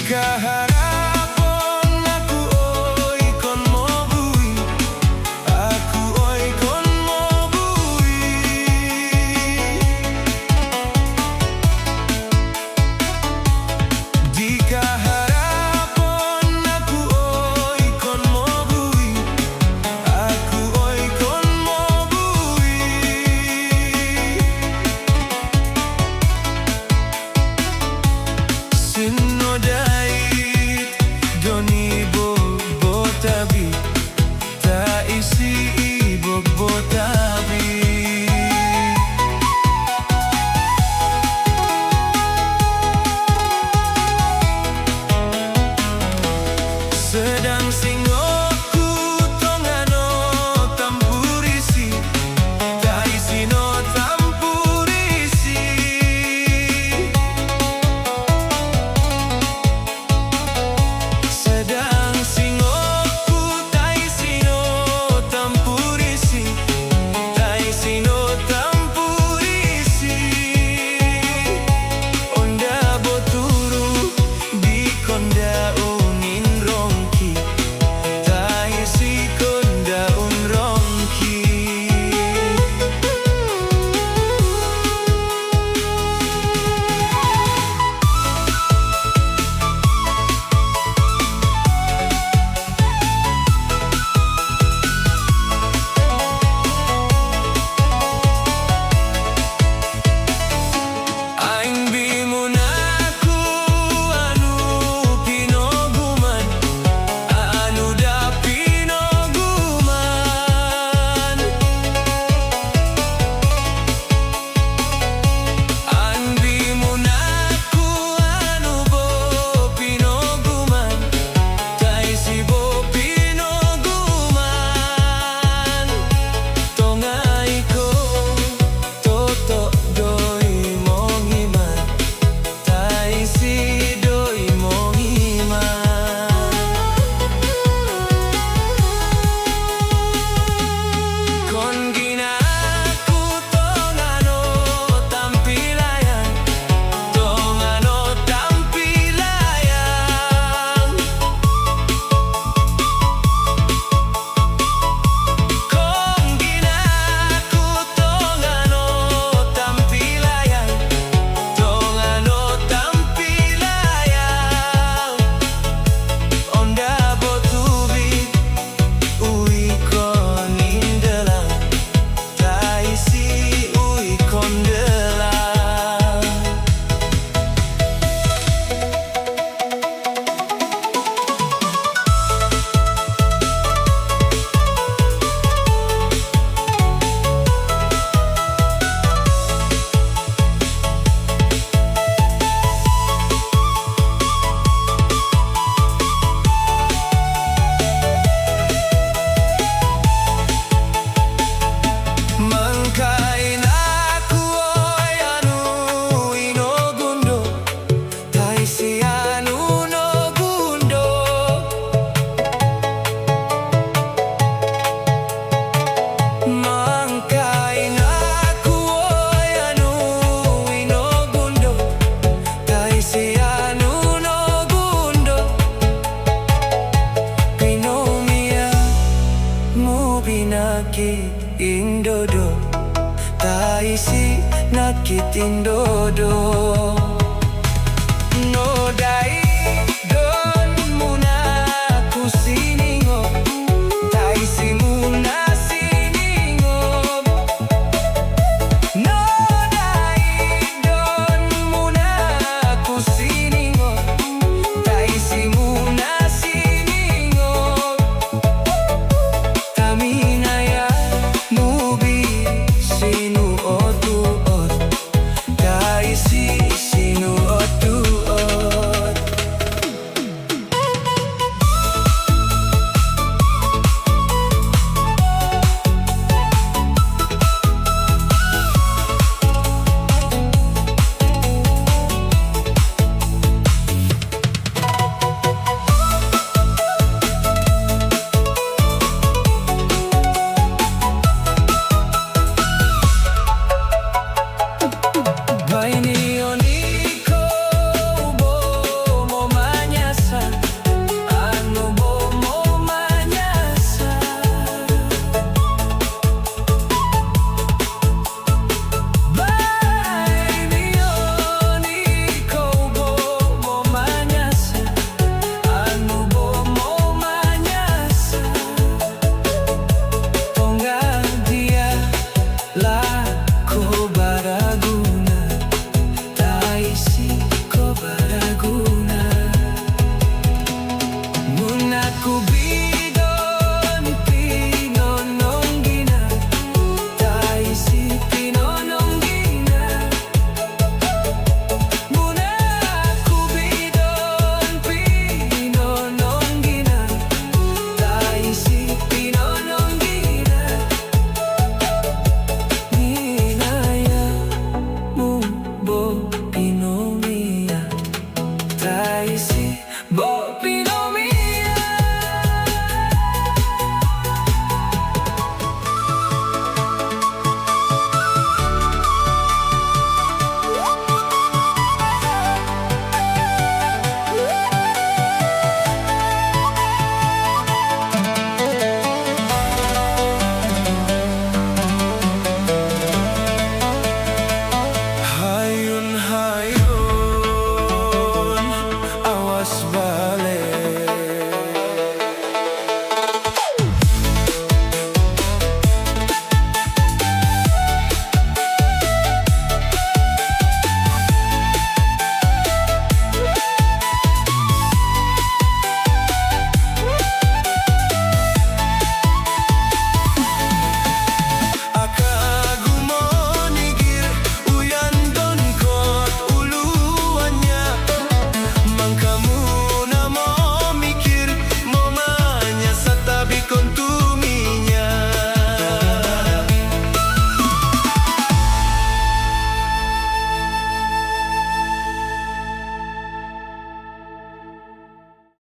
Kaharapon aku oi kon mobui, aku oi kon mobui. Di kaharapon aku oi kon mobui, aku oi kon mobui. Sinodait doni bobo tabi, ta isi bobo tabi. Sedang singoku tongano tampurisi, ta isi no tampurisi. Sedang singoku tai sino tampurisi, tai sino tampurisi. Onda boturu di konda unin rongki, tai si konda un rongki. Aing bimunaku anu pinoguman, anu da pinoguman. Aing bimunaku anu bo pinoguman, tai si bo pinoguman. Tongai ko toto doi mongiman, tai si doi mongiman. Kon ginaku tongano tampilayan, tongano tampilayan. Kon ginaku tongano tampilayan, tongano tampilayan. Onda botubi ui kon indelang, tai si ui kon delang. Mangkain aku oi anu ino gundo, tai si anu no gundo. Mangkain aku oi anu ino gundo, tai si anu no gundo. Pinomia mu binakit indodo, tai si nakit indodo. Nodai don munaku siningo, tai si muna siningo. Nodai don munaku siningo, tai si muna siningo. Taminaya mubi sinu otu ot, tai si Taisi Bo Pinoy